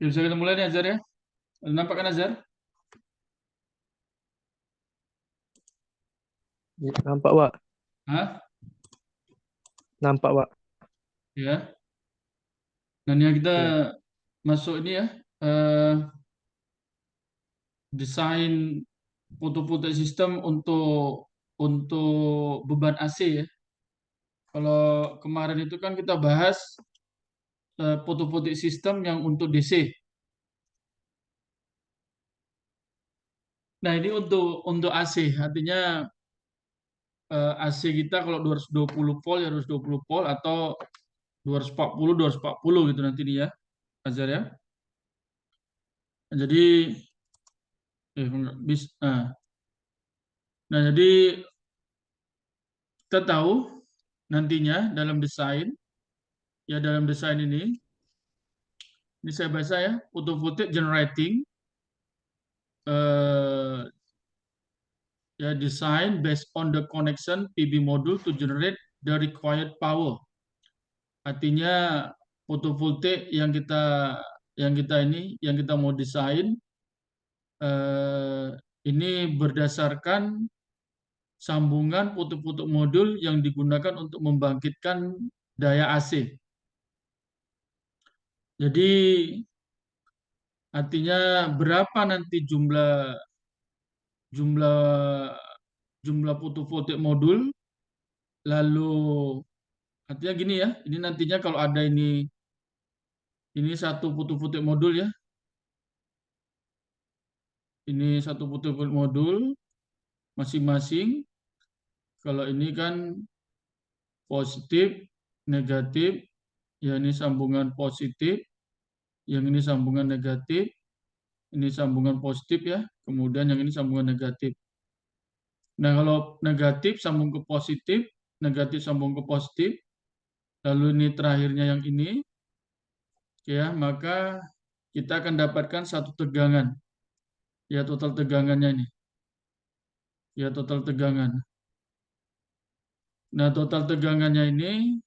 Ya, bisa kita mulai nih Azhar ya. Nampak kan Azhar? Ya, nampak, Pak. Hah? Nampak, Pak. Ya. Dan ya kita Ya. masuk ini ya. eh, Desain fotovoltaik sistem untuk beban AC ya. Kalau kemarin itu kan kita bahas fotovoltaik sistem yang untuk DC. Nah, ini untuk AC, artinya AC kita kalau 220 volt ya 220 volt atau 240 gitu nanti dia Azhar ya. Nah, jadi bis nah jadi kita tahu nantinya dalam desain ini saya baca ya, photovoltaic generating eh, ya design based on the connection PV module to generate the required power. Artinya fotovoltaik yang kita mau desain eh, ini berdasarkan sambungan fotovoltaik modul yang digunakan untuk membangkitkan daya AC. Jadi artinya berapa nanti jumlah jumlah jumlah fotovoltaik modul, lalu artinya gini ya, ini nantinya kalau ada ini satu fotovoltaik modul ya, ini satu fotovoltaik modul masing-masing. Kalau ini kan positif, negatif, ya ini sambungan positif, yang ini sambungan negatif, ini sambungan positif ya, kemudian yang ini sambungan negatif. Nah, kalau negatif sambung ke positif, negatif sambung ke positif, lalu ini terakhirnya yang ini, ya, maka kita akan dapatkan satu tegangan. Ya, total tegangannya ini. Ya, total tegangan. Nah, total tegangannya ini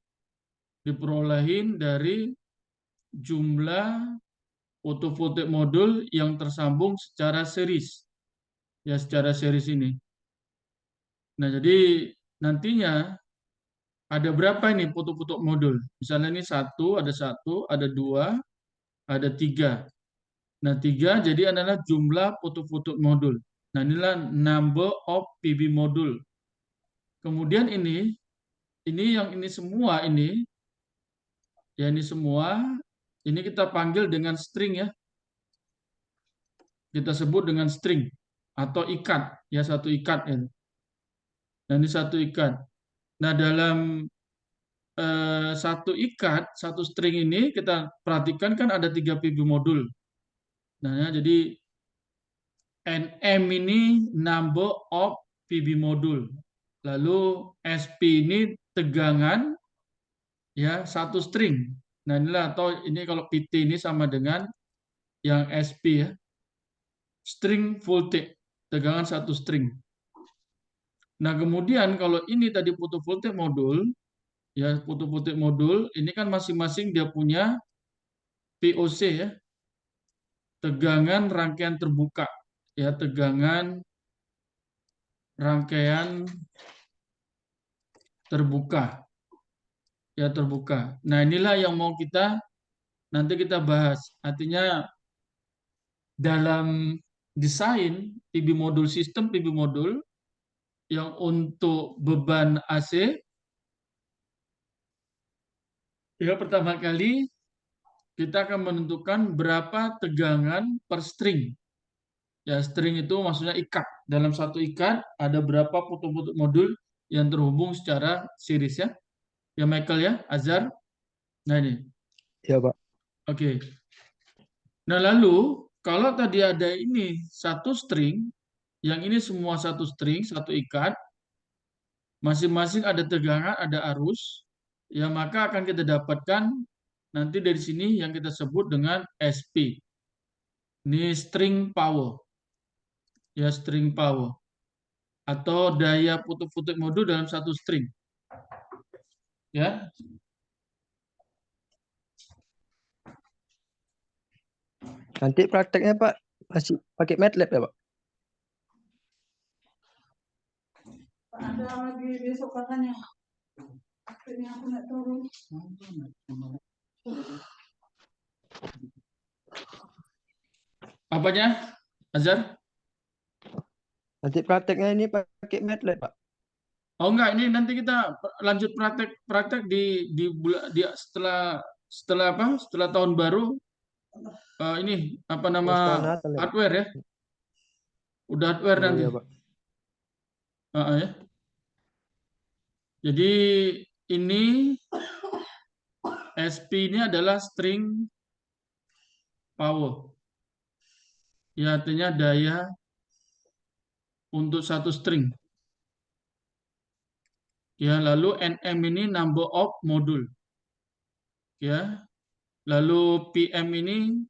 diperolehin dari jumlah fotovoltaik modul yang tersambung secara series. Ya, secara series ini. Nah, jadi nantinya ada berapa ini fotovoltaik modul? Misalnya ini satu, ada dua, ada tiga. Nah, tiga jadi adalah jumlah fotovoltaik modul. Nah, inilah number of PV modul. Kemudian ini yang ini semua ini, ya ini semua, ini kita panggil dengan string ya. Kita sebut dengan string atau ikat, ya satu ikat ya. Nah, ini satu ikat. Nah, dalam satu ikat, satu string ini kita perhatikan kan ada 3 PV modul. Nah, ya, jadi NM ini number of PV modul. Lalu SP ini tegangan ya satu string. Nah, inilah atau ini kalau PT ini sama dengan yang SP ya. String voltage, tegangan satu string. Nah, kemudian kalau ini tadi fotovoltaik modul, ya fotovoltaik modul, ini kan masing-masing dia punya VOC ya, tegangan rangkaian terbuka. Ya, tegangan rangkaian terbuka. Ya, terbuka. Nah, inilah yang mau nanti kita bahas. Artinya dalam desain PV modul, sistem PV modul yang untuk beban AC, ya pertama kali kita akan menentukan berapa tegangan per string. Ya, string itu maksudnya ikat. Dalam satu ikat ada berapa putuk-putuk modul yang terhubung secara series ya. Ya Michael ya, Azhar. Nah ini. Ya, Pak. Oke. Nah, lalu kalau tadi ada ini satu string, yang ini semua satu string, satu ikat, masing-masing ada tegangan, ada arus, ya maka akan kita dapatkan nanti dari sini yang kita sebut dengan SP. Ini string power. Ya, string power. Atau daya putuk-putuk modul dalam satu string. Ya. Nanti prakteknya Pak masih pakai MATLAB ya Pak? Ada lagi besok katanya. Akhirnya aku nggak turun. Apanya, Azhar? Nanti prakteknya ini pakai MATLAB Pak? Oh enggak, ini nanti kita lanjut praktek di setelah apa? Setelah tahun baru ini apa nama Oh, setelah Natal ya Pak? hardware ya? Udah hardware Oh nanti. iya Pak. Ya. Jadi ini SP ini adalah string power. Ya artinya daya untuk satu string. Ya, lalu NM ini number of module. Ya. Lalu PM ini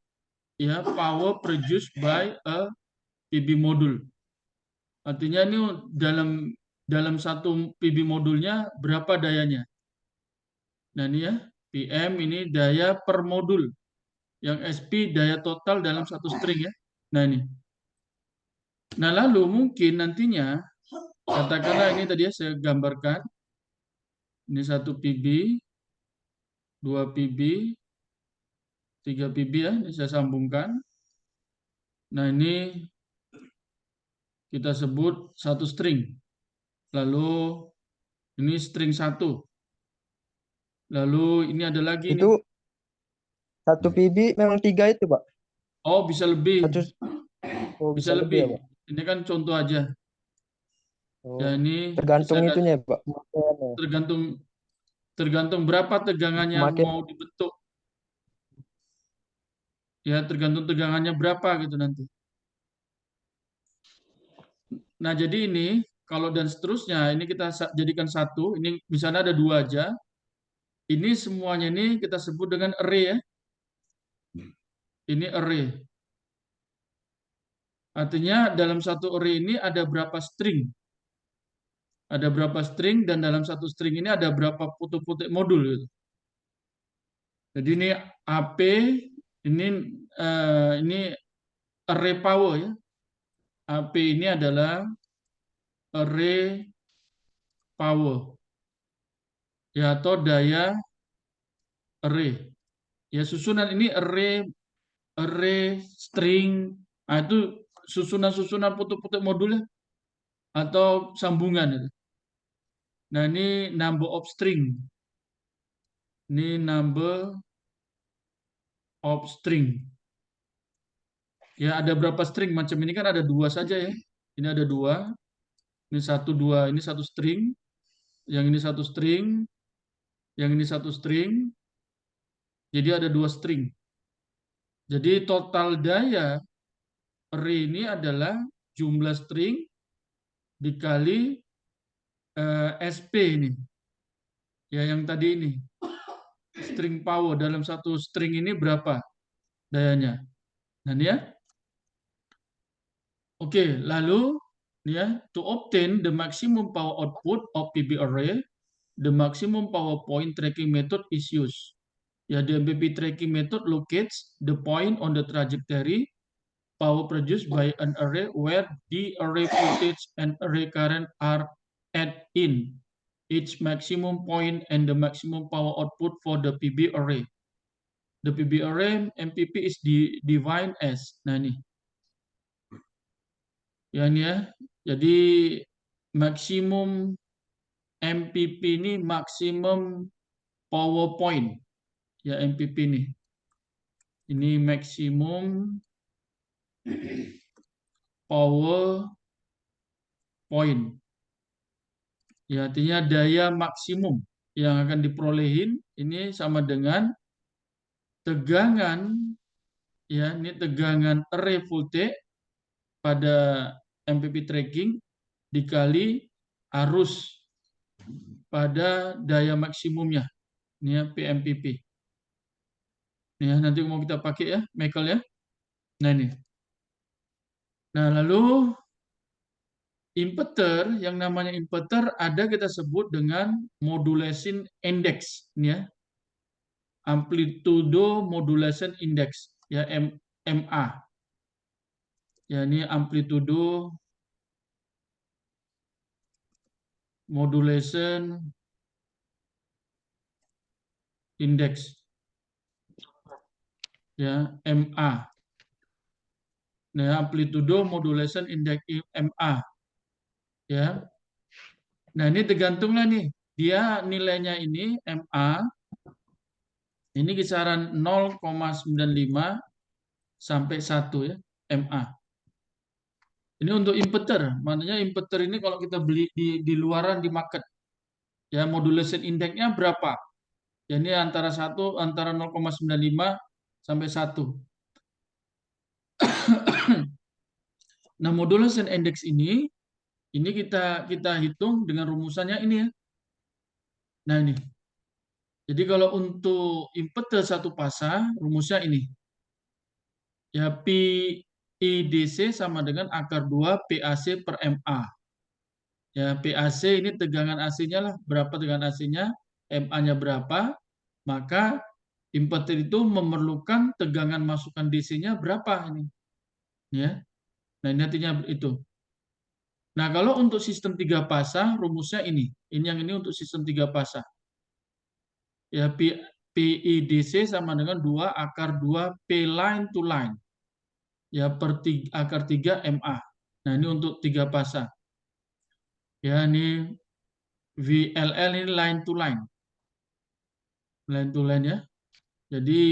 ya power produced by a PB module. Artinya ini dalam satu PB modulnya berapa dayanya. Nah ini ya, PM ini daya per modul. Yang SP daya total dalam satu string ya. Nah ini. Nah lalu mungkin nantinya, katakanlah ini tadi ya saya gambarkan. Ini 1 PB, 2 PB, 3 PB ya, ini saya sambungkan. Nah ini kita sebut satu string. Lalu ini string 1. Lalu ini ada lagi nih. Itu satu PB memang 3 itu Pak? Oh, bisa lebih. Satu, oh Bisa bisa lebih ya lebih. Pak? Ini kan contoh aja. Ya Oh, ini tergantung saya itunya ya Pak? Pemakaiannya. tergantung berapa tegangannya Pemakaian. mau dibentuk. Ya, tergantung tegangannya berapa gitu nanti. Nah, jadi ini kalau dan seterusnya ini kita jadikan satu. Ini misalnya ada 2 aja. Ini semuanya ini kita sebut dengan array ya. Ini array. Artinya dalam satu array ini ada berapa string. Ada berapa string dan dalam satu string ini ada berapa putik-putik modul gitu. Jadi ini AP ini array power ya. AP ini adalah array power ya atau daya array. Ya susunan ini array string. Nah, itu susunan-susunan putik-putik modulnya atau sambungan itu. Nah, ini number of string. Ini number of string. Ya, ada berapa string macam ini kan ada 2 saja ya. Ini ada 2. Ini 1 2, ini satu string. Yang ini satu string, yang ini satu string. Jadi ada 2 string. Jadi total daya array ini adalah jumlah string dikali SP ini. Ya yang tadi ini. String power dalam satu string ini berapa dayanya. Nah ini ya. Oke, lalu ya, to obtain the maximum power output of PB array, the maximum power point tracking method is used. Ya, the MPP tracking method locates the point on the trajectory power produced by an array where the array voltage and array current are add in each maximum point and the maximum power output for the PB array. The PB array MPP is defined as. Nah ini. Ya ini ya. Jadi maksimum MPP ini maksimum power point. Ya MPP ini. Ini maksimum power point. Ya artinya daya maksimum yang akan diperolehin ini sama dengan tegangan ya ini tegangan array voltage pada MPP tracking dikali arus pada daya maksimumnya. Ini ya PMPP. Ini ya, nanti mau kita pakai ya, Michael ya. Nah ini. Nah lalu impeter, yang namanya impeter ada kita sebut dengan modulation index. Ini ya. Amplitude modulation index. Ya MA. Ya, ini amplitudo modulation index. Ya, MA. Nah, amplitudo modulation index MA. Ya. Nah, ini tergantunglah nih. Dia nilainya ini MA ini kisaran 0,95 sampai 1 ya, MA. Ini untuk impeter. Maknanya impeter ini kalau kita beli di luaran di market. Ya, modulation index-nya berapa? Ya, ini antara 0,95 sampai 1. Nah, modulation index ini kita hitung dengan rumusannya ini ya. Nah, ini. Jadi kalau untuk impeter satu pasang, rumusnya ini. Ya, Pi IDC sama dengan akar 2 PAC per MA. Ya, PAC ini tegangan AC-nya lah, berapa tegangan AC-nya, MA-nya berapa, maka inverter itu memerlukan tegangan masukan DC-nya berapa ini. Ya. Nah, ini artinya itu. Nah, kalau untuk sistem 3 pasang rumusnya ini. Yang ini untuk sistem 3 pasang. Ya, PIDC sama dengan 2 akar 2 P line to line. Ya, per akar 3 MA. Nah, ini untuk 3 pasang. Ya, ini VLL ini line to line. Line to line ya. Jadi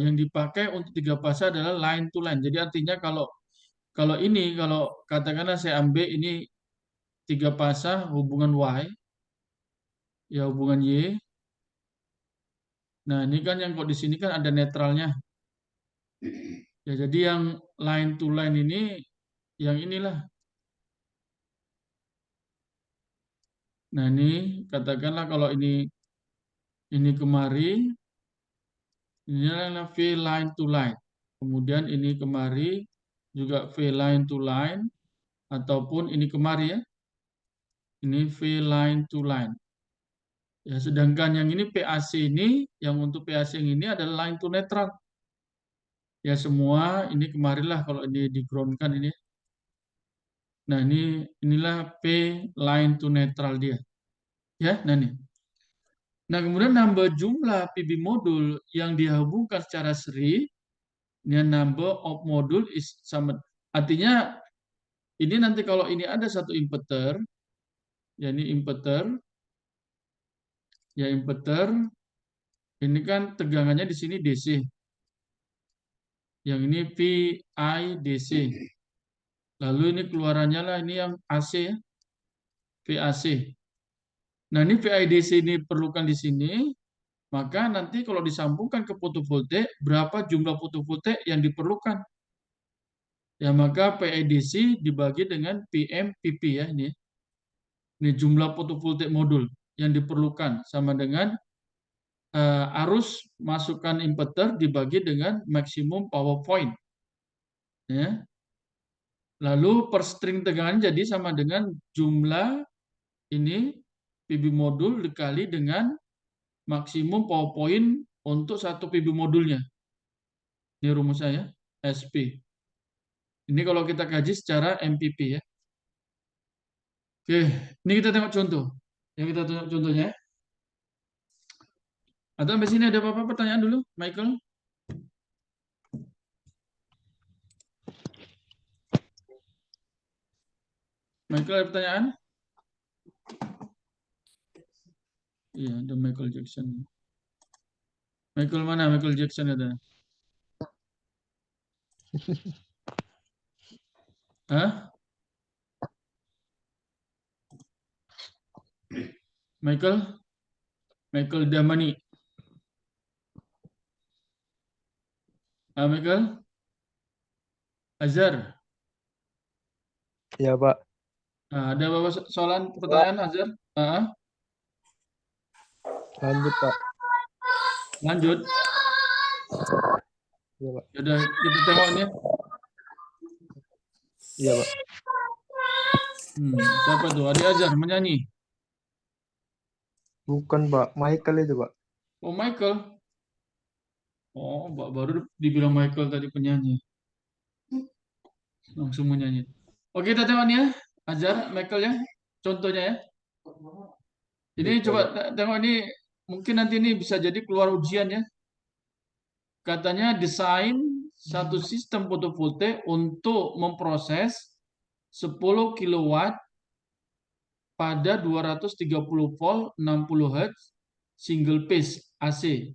yang dipakai untuk 3 pasang adalah line to line. Jadi artinya kalau katakanlah saya ambil ini 3 pasang hubungan Y, ya hubungan Y. Nah, ini kan yang kok di sini kan ada netralnya. Ya, jadi yang line to line ini yang inilah. Nah, ini katakanlah kalau ini kemari, ini adalah V line to line. Kemudian ini kemari juga V line to line, ataupun ini kemari ya. Ini V line to line. Ya, sedangkan yang ini PAC ini, yang untuk PAC yang ini adalah line to neutral. Ya, semua ini kemarilah kalau ini di ground-kan ini. Nah, inilah P line to neutral dia. Ya, nah nih. Nah, kemudian nambah jumlah PB modul yang dihubungkan secara seri, ini number of module is sama. Artinya ini nanti kalau ini ada satu inverter, ya ini inverter, ya inverter, ini kan tegangannya di sini DC. Yang ini VIDC. Lalu ini keluarannya lah ini yang AC ya. VAC. Nah, ini VIDC ini perlukan di sini, maka nanti kalau disambungkan ke fotovoltaik, berapa jumlah fotovoltaik yang diperlukan? Ya, maka PIDC dibagi dengan PMPP ya ini. Ini jumlah fotovoltaik modul yang diperlukan sama dengan arus masukan inverter dibagi dengan maksimum power point. Ya. Lalu per string tegangan jadi sama dengan jumlah ini PB modul dikali dengan maksimum power point untuk satu PB modulnya. Ini rumus saya, SP. Ini kalau kita kaji secara MPP ya. Oke, ini kita tengok contoh. Yang kita tengok contohnya. Atau sampai sini ada apa-apa pertanyaan dulu, Michael? Michael ada pertanyaan? Iya, ada Michael Jackson. Michael mana? Michael Jackson ada. Hah? Michael Damani. Michael? Azhar? Ya, Pak. Ada bapak soalan pertanyaan Azhar? Lanjut, Pak. Lanjut. Iya, Pak. Udah kita tengok ini. Iya, Pak. Siapa tuh? Adik Azhar menyanyi. Bukan, Pak. Michael itu, Pak. Oh, Michael. Oh, baru dibilang Michael tadi penyanyi. Langsung menyanyi. Oke, kita tengok nih ya. Ajar Michael ya. Contohnya ya. Ini coba tengok ini. Mungkin nanti ini bisa jadi keluar ujian ya. Katanya desain satu sistem fotovoltaik untuk memproses 10 kilowatt pada 230 volt 60 Hz single phase AC.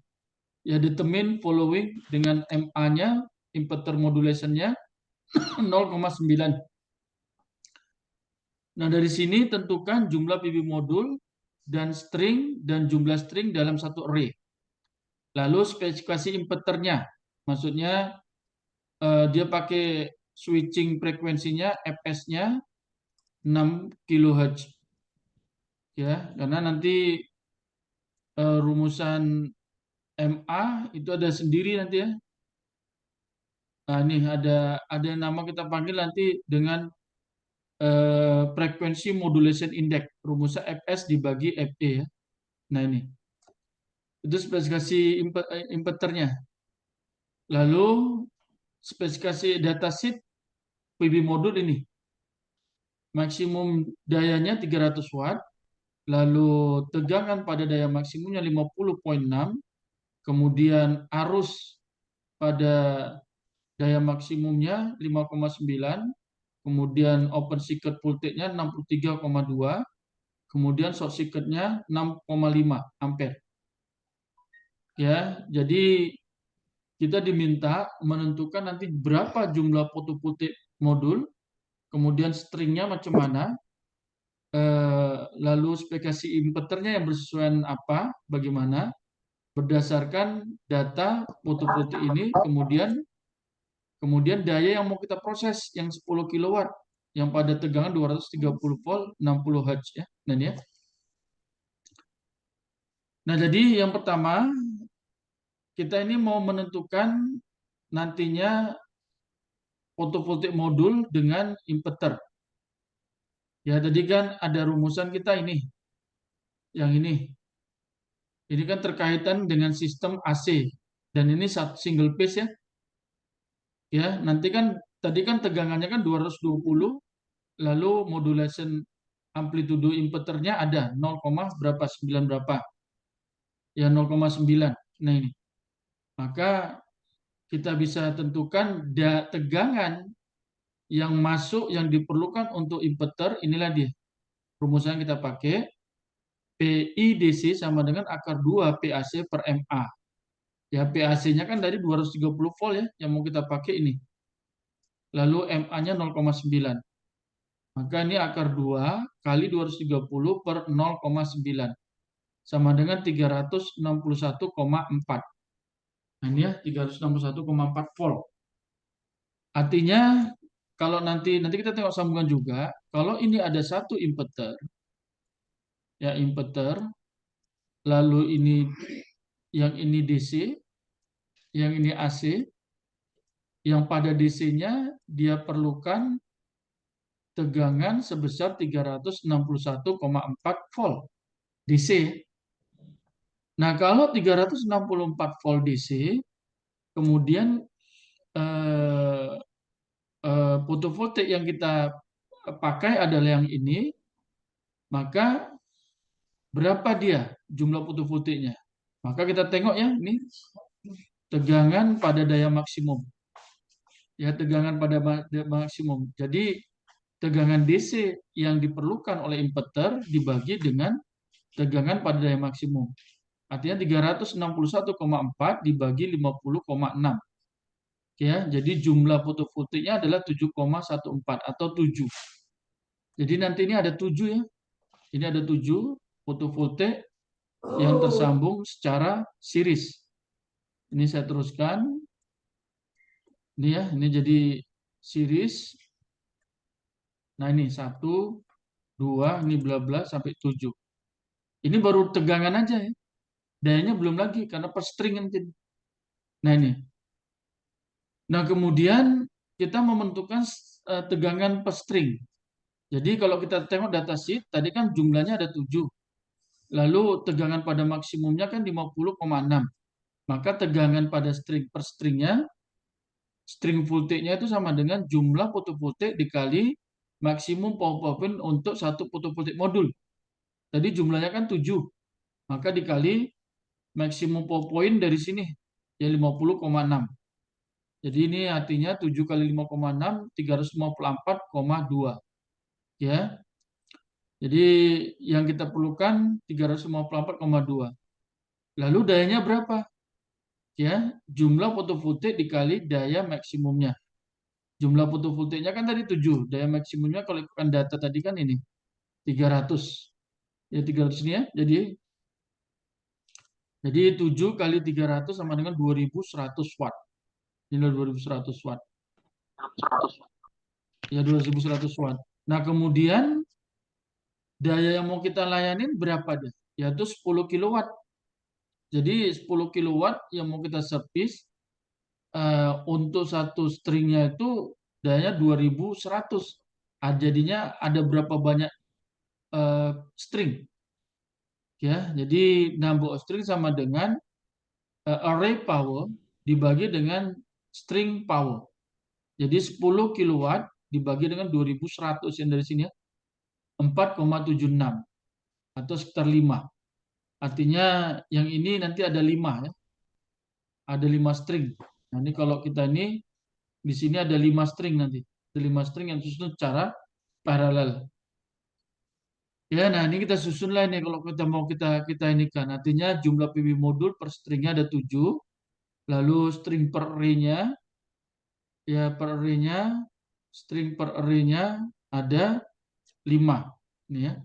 Ya, determine following dengan MA-nya, inverter modulation-nya 0,9. Nah, dari sini tentukan jumlah PV modul dan jumlah string dalam satu array. Lalu spesifikasi inverternya, maksudnya dia pakai switching frekuensinya fs-nya 6 kHz. Ya, karena nanti rumusan MA itu ada sendiri nanti ya. Nah, ini ada yang nama kita panggil nanti dengan frekuensi modulation index, rumusnya fs dibagi fe ya. Nah, ini itu spesifikasi inverternya. Lalu spesifikasi datasheet PV modul ini. Maksimum dayanya 300 watt, lalu tegangan pada daya maksimumnya 50,6, kemudian arus pada daya maksimumnya 5,9, kemudian open circuit voltage-nya 63,2, kemudian short circuit-nya 6,5 ampere. Ya, jadi kita diminta menentukan nanti berapa jumlah fotovoltaik modul, kemudian stringnya macam mana, lalu spesifikasi inverternya yang bersesuaian apa, bagaimana, berdasarkan data fotovoltaik ini, kemudian daya yang mau kita proses yang 10 kW yang pada tegangan 230 volt 60 Hz ya. Nah, ya. Nah, jadi yang pertama kita ini mau menentukan nantinya fotovoltaik modul dengan inverter. Ya, tadi kan ada rumusan kita ini. Yang ini. Ini kan terkaitan dengan sistem AC dan ini single phase ya. Ya, nanti kan tadi kan tegangannya kan 220, lalu modulation amplitudo inverternya ada 0, berapa 9 berapa. Ya 0,9. Nah, ini. Maka kita bisa tentukan tegangan yang masuk yang diperlukan untuk inverter, inilah dia. Rumusnya kita pakai PIDC sama dengan akar 2 PAC per MA. Ya, PAC-nya kan dari 230 volt ya, yang mau kita pakai ini. Lalu MA-nya 0,9. Maka ini akar 2 kali 230 per 0,9. Sama dengan 361,4. Nah, ini ya, 361,4 volt. Artinya, kalau nanti kita tengok sambungan juga, kalau ini ada satu inverter, ya inverter, lalu yang ini DC, yang ini AC, yang pada DC-nya dia perlukan tegangan sebesar 361,4 volt DC. Nah, kalau 364 volt DC, kemudian fotovoltaik yang kita pakai adalah yang ini, maka berapa dia jumlah fotovoltaiknya? Maka kita tengok ya, ini tegangan pada daya maksimum. Ya, tegangan pada maksimum. Jadi tegangan DC yang diperlukan oleh inverter dibagi dengan tegangan pada daya maksimum. Artinya 361,4 dibagi 50,6. Ya, jadi jumlah fotovoltaiknya adalah 7,14 atau 7. Jadi nanti ini ada 7 ya. Ini ada 7 fotovoltaik yang tersambung secara series. Ini saya teruskan. Ini ya, ini jadi series. Nah, ini 1, 2, ini bla bla sampai 7. Ini baru tegangan aja ya. Dayanya belum lagi karena per string nanti. Nah, ini. Nah, kemudian kita membentukkan tegangan per string. Jadi kalau kita tengok datasheet, tadi kan jumlahnya ada 7. Lalu tegangan pada maksimumnya kan 50,6. maka tegangan pada string per stringnya, string voltage-nya itu sama dengan jumlah fotovoltaik dikali maksimum power point untuk satu fotovoltaik modul. Tadi jumlahnya kan 7, maka dikali maksimum power point dari sini, ya 50,6. Jadi ini artinya 7 kali 5,6, 354,2. Ya. Jadi yang kita perlukan 354,2. Lalu dayanya berapa? Ya, jumlah fotovoltaik dikali daya maksimumnya. Jumlah fotovoltaiknya kan tadi 7, daya maksimumnya kalau ikutkan data tadi kan ini 300. Ya 300 ini ya. Jadi 7 kali 300 sama dengan 2100 watt. Ini 2100 watt. Ya 2100 watt. Nah, kemudian daya yang mau kita layanin berapa deh? Yaitu 10 kilowatt. Jadi 10 kilowatt yang mau kita service untuk satu stringnya itu dayanya 2100. Jadinya ada berapa banyak string? Ya, jadi number of string sama dengan array power dibagi dengan string power. Jadi 10 kilowatt dibagi dengan 2100 yang dari sini ya. 4,76 atau sekitar 5. Artinya yang ini nanti ada 5 ya. Ada 5 string. Nah, ini kalau kita ini di sini ada 5 string nanti. Ada 5 string yang disusun secara paralel. Ya, nah ini kita susun lah ini kalau kita mau kita ini kan. Artinya jumlah PV modul per stringnya ada 7. Lalu string per array-nya ya string per array-nya ada 5. Ini ya.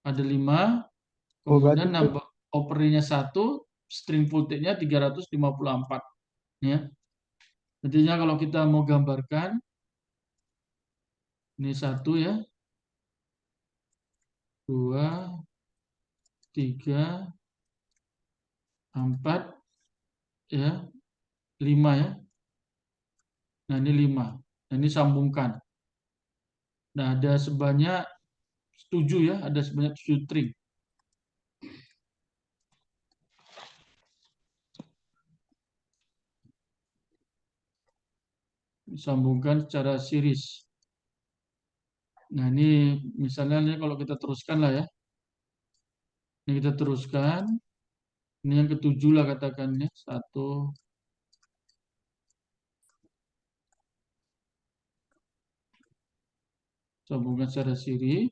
Ada 5. Oh, Kemudian berarti nambah opernya 1, string voltage-nya 354. Ya. Nantinya kalau kita mau gambarkan, ini 1 ya, 2, 3, 4, ya, 5 ya. Nah ini 5. Nah ini sambungkan. Nah ada sebanyak 7 ya, ada sebanyak 7 string. Disambungkan secara series. Nah ini misalnya ini kalau kita teruskan lah ya. Ini kita teruskan. Ini yang ketujuh lah katakannya. 1, sambungkan secara series.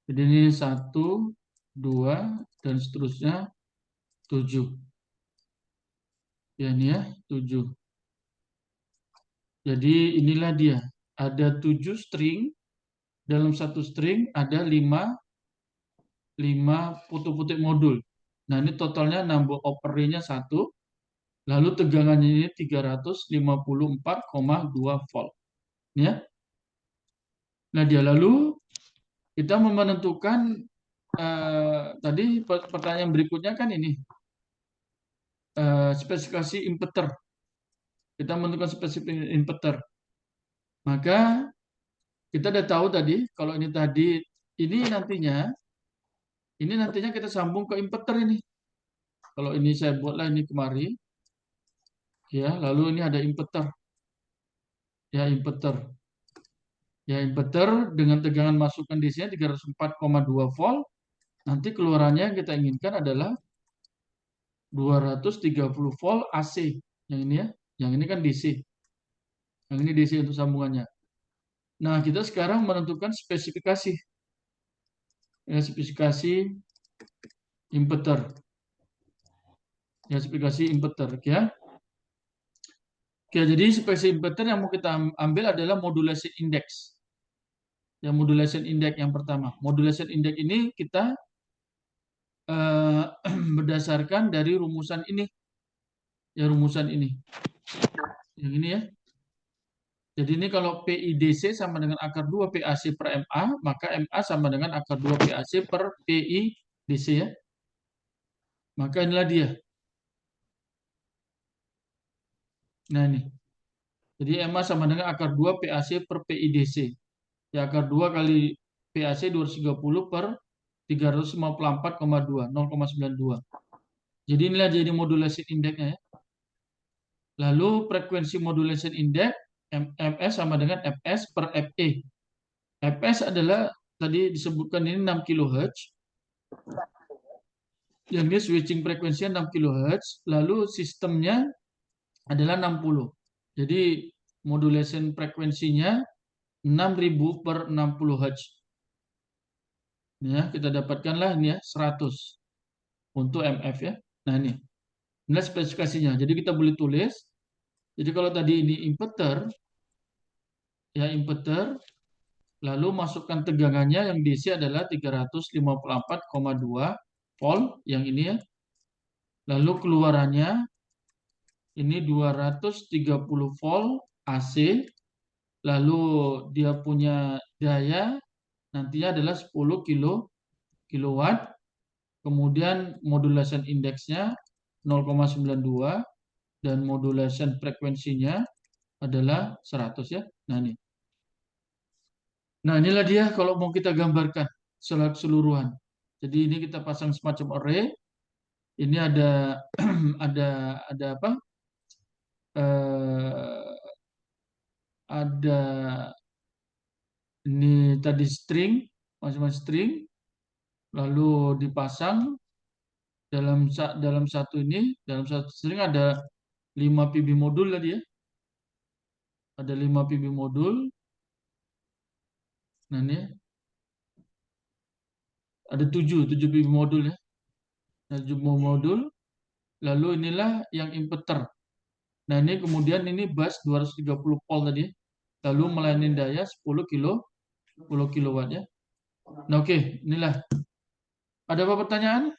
Jadi ini 1, 2, dan seterusnya 7. Ya ini ya, 7. Jadi inilah dia. Ada 7 string. Dalam satu string ada 5 fotovoltaik modul. Nah ini totalnya number of array-nya 1. Lalu tegangannya ini 354,2 volt. Ya. Nah dia lalu kita mau menentukan tadi pertanyaan berikutnya kan ini spesifikasi inverter. Kita menentukan spesifikasi inverter. Maka kita udah tahu tadi kalau ini tadi ini nantinya kita sambung ke inverter ini. Kalau ini saya buatlah ini kemari. Ya, lalu ini ada inverter. Ya, inverter. Ya, inverter dengan tegangan masukan di sini 304,2 volt. Nanti keluarannya yang kita inginkan adalah 230 volt AC. Yang ini ya. Yang ini kan DC. Yang ini DC untuk sambungannya. Nah, kita sekarang menentukan spesifikasi. Ya, spesifikasi inverter. Ya, spesifikasi inverter. Ya. Oke, jadi spesifikasi inverter yang mau kita ambil adalah modulation index. Ya, modulation index yang pertama. Modulation index ini kita berdasarkan dari rumusan ini. Ya, rumusan ini. Yang ini ya. Jadi ini kalau PIDC sama dengan akar 2 PAC per MA, maka MA sama dengan akar 2 PAC per PIDC ya. Maka inilah dia. Nah ini. Jadi MA sama dengan akar 2 PAC per PIDC. Ya, akar 2 kali PAC 230 per 354,2, 0,92. Jadi inilah jadi modulation index-nya ya. Lalu frekuensi modulation index MS sama dengan Fs per Fe. Fs adalah tadi disebutkan ini 6 kHz. Yang dia switching frekuensinya 6 kHz, lalu sistemnya adalah 60. Jadi modulation frekuensinya 6000 per 60 Hz. Ya, kita dapatkanlah ini ya 100 untuk MF ya. Nah ini spesifikasinya. Jadi kita boleh tulis. Jadi kalau tadi ini inverter, ya inverter, lalu masukkan tegangannya yang diisi adalah 354,2 volt yang ini ya. Lalu keluarannya ini 230 volt AC. Lalu dia punya daya nantinya adalah 10 kilowatt. Kemudian modulation indeksnya 0,92 dan modulation frekuensinya adalah 100 ya. Nah ini. Nah inilah dia kalau mau kita gambarkan secara keseluruhan. Jadi ini kita pasang semacam array. Ini ada ada apa? Ada ini tadi string, masing-masing string, lalu dipasang dalam satu string ada 5 PB modul tadi ya. Ada 5 PB modul. Nah ini ada 7 PB modul ya. Nah, 7 modul. Lalu inilah yang inverter. Nah ini kemudian ini bus 230 volt tadi. Lalu melayani daya 10 kilowatt ya. Nah oke, inilah. Ada apa pertanyaan?